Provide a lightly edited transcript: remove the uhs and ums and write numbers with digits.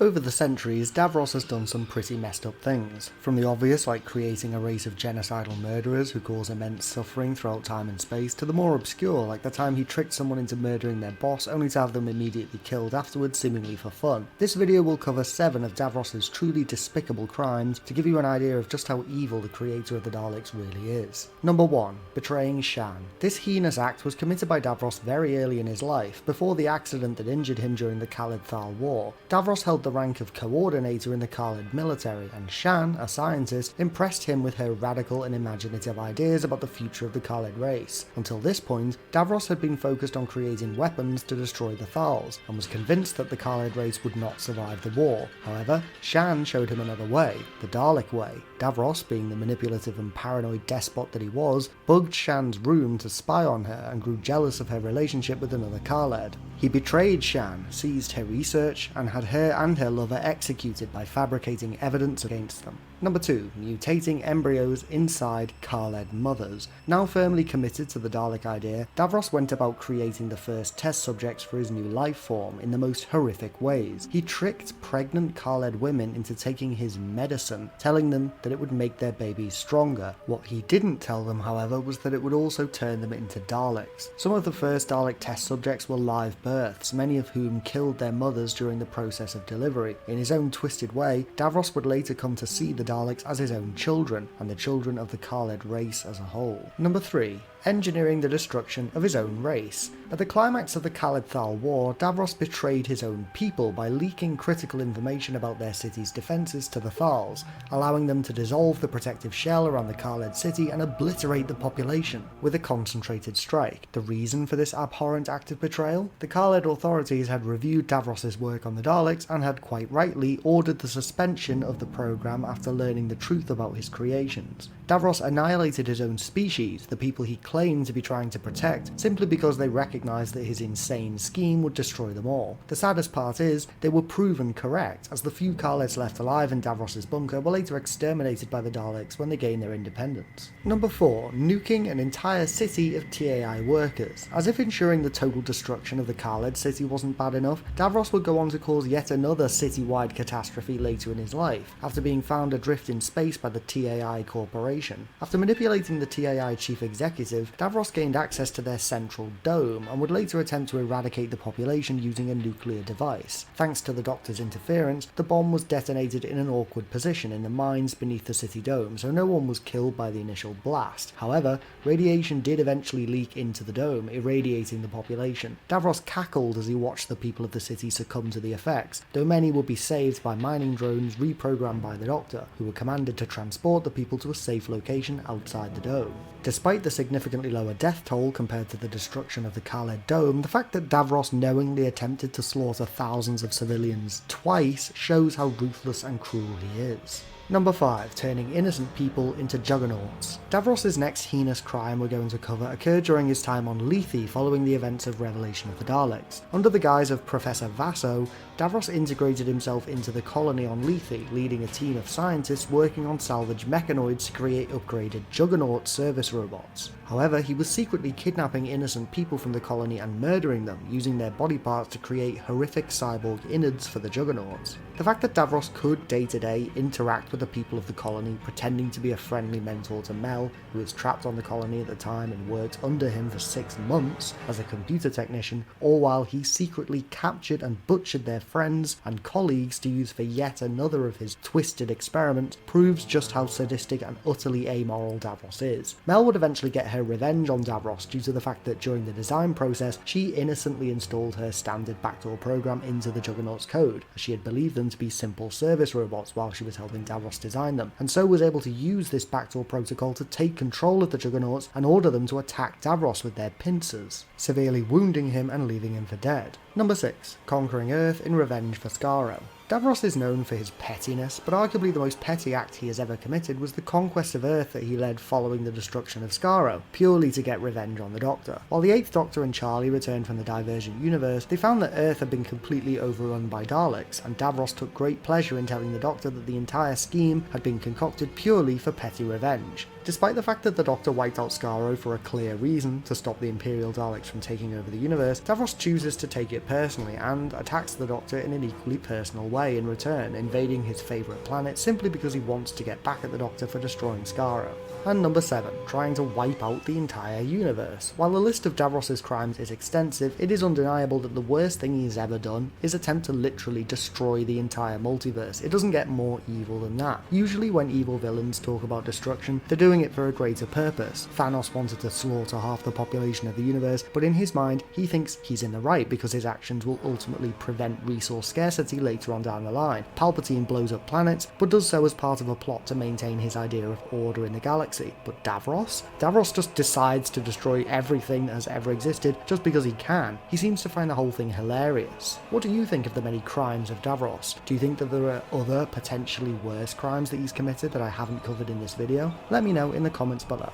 Over the centuries, Davros has done some pretty messed up things. From the obvious, like creating a race of genocidal murderers who cause immense suffering throughout time and space, to the more obscure, like the time he tricked someone into murdering their boss only to have them immediately killed afterwards, seemingly for fun. This video will cover 7 of Davros' truly despicable crimes to give you an idea of just how evil the creator of the Daleks really is. Number 1. Betraying Shan. This heinous act was committed by Davros very early in his life, before the accident that injured him during the Khaled-Thal War. Davros held the rank of coordinator in the Khaled military, and Shan, a scientist, impressed him with her radical and imaginative ideas about the future of the Khaled race. Until this point, Davros had been focused on creating weapons to destroy the Thals, and was convinced that the Khaled race would not survive the war. However, Shan showed him another way, the Dalek way. Davros, being the manipulative and paranoid despot that he was, bugged Shan's room to spy on her and grew jealous of her relationship with another Khaled. He betrayed Shan, seized her research, and had her and her lover executed by fabricating evidence against them. Number 2. Mutating embryos inside Khaled mothers. Now firmly committed to the Dalek idea, Davros went about creating the first test subjects for his new life form in the most horrific ways. He tricked pregnant Khaled women into taking his medicine, telling them that it would make their babies stronger. What he didn't tell them, however, was that it would also turn them into Daleks. Some of the first Dalek test subjects were live births, many of whom killed their mothers during the process of delivery. In his own twisted way, Davros would later come to see the Daleks as his own children, and the children of the Khaled race as a whole. Number 3. Engineering the destruction of his own race. At the climax of the Khaled-Thal War, Davros betrayed his own people by leaking critical information about their city's defences to the Thals, allowing them to dissolve the protective shell around the Khaled city and obliterate the population with a concentrated strike. The reason for this abhorrent act of betrayal? The Khaled authorities had reviewed Davros' work on the Daleks and had quite rightly ordered the suspension of the program after learning the truth about his creations. Davros annihilated his own species, the people he claimed to be trying to protect, simply because they recognised that his insane scheme would destroy them all. The saddest part is, they were proven correct, as the few Khaleds left alive in Davros' bunker were later exterminated by the Daleks when they gained their independence. Number 4. Nuking an entire city of TAI workers. As if ensuring the total destruction of the Khaled city wasn't bad enough, Davros would go on to cause yet another city-wide catastrophe later in his life, after being found adrift in space by the TAI Corporation. After manipulating the TAI chief executive, Davros gained access to their central dome, and would later attempt to eradicate the population using a nuclear device. Thanks to the Doctor's interference, the bomb was detonated in an awkward position in the mines beneath the city dome, so no one was killed by the initial blast. However, radiation did eventually leak into the dome, irradiating the population. Davros cackled as he watched the people of the city succumb to the effects, though many would be saved by mining drones reprogrammed by the Doctor, who were commanded to transport the people to a safe location outside the dome. Despite the significantly lower death toll compared to the destruction of the Khaled dome, the fact that Davros knowingly attempted to slaughter thousands of civilians twice shows how ruthless and cruel he is. Number 5. Turning innocent people into juggernauts. Davros' next heinous crime we're going to cover occurred during his time on Lethe following the events of Revelation of the Daleks. Under the guise of Professor Vaso, Davros integrated himself into the colony on Lethe, leading a team of scientists working on salvage mechanoids to create upgraded juggernaut service robots. However, he was secretly kidnapping innocent people from the colony and murdering them, using their body parts to create horrific cyborg innards for the juggernauts. The fact that Davros could day to day interact with the people of the colony, pretending to be a friendly mentor to Mel, who was trapped on the colony at the time and worked under him for 6 months as a computer technician, all while he secretly captured and butchered their friends and colleagues to use for yet another of his twisted experiments, proves just how sadistic and utterly amoral Davros is. Mel would eventually get her revenge on Davros due to the fact that during the design process, she innocently installed her standard backdoor program into the Juggernaut's code, as she had believed them to be simple service robots while she was helping Davros design them, and so was able to use this backdoor protocol to take control of the Juggernauts and order them to attack Davros with their pincers, severely wounding him and leaving him for dead. Number 6. Conquering Earth in revenge for Skaro. Davros is known for his pettiness, but arguably the most petty act he has ever committed was the conquest of Earth that he led following the destruction of Skaro, purely to get revenge on the Doctor. While the 8th Doctor and Charlie returned from the Divergent Universe, they found that Earth had been completely overrun by Daleks, and Davros took great pleasure in telling the Doctor that the entire scheme had been concocted purely for petty revenge. Despite the fact that the Doctor wiped out Skaro for a clear reason, to stop the Imperial Daleks from taking over the universe, Davros chooses to take it personally and attacks the Doctor in an equally personal way in return, invading his favourite planet simply because he wants to get back at the Doctor for destroying Skaro. And number 7, trying to wipe out the entire universe. While the list of Davros' crimes is extensive, it is undeniable that the worst thing he's ever done is attempt to literally destroy the entire multiverse. It doesn't get more evil than that. Usually when evil villains talk about destruction, they're doing it for a greater purpose. Thanos wanted to slaughter half the population of the universe, but in his mind, he thinks he's in the right because his actions will ultimately prevent resource scarcity later on down the line. Palpatine blows up planets, but does so as part of a plot to maintain his idea of order in the galaxy. But Davros? Davros just decides to destroy everything that has ever existed just because he can. He seems to find the whole thing hilarious. What do you think of the many crimes of Davros? Do you think that there are other potentially worse crimes that he's committed that I haven't covered in this video? Let me know in the comments below.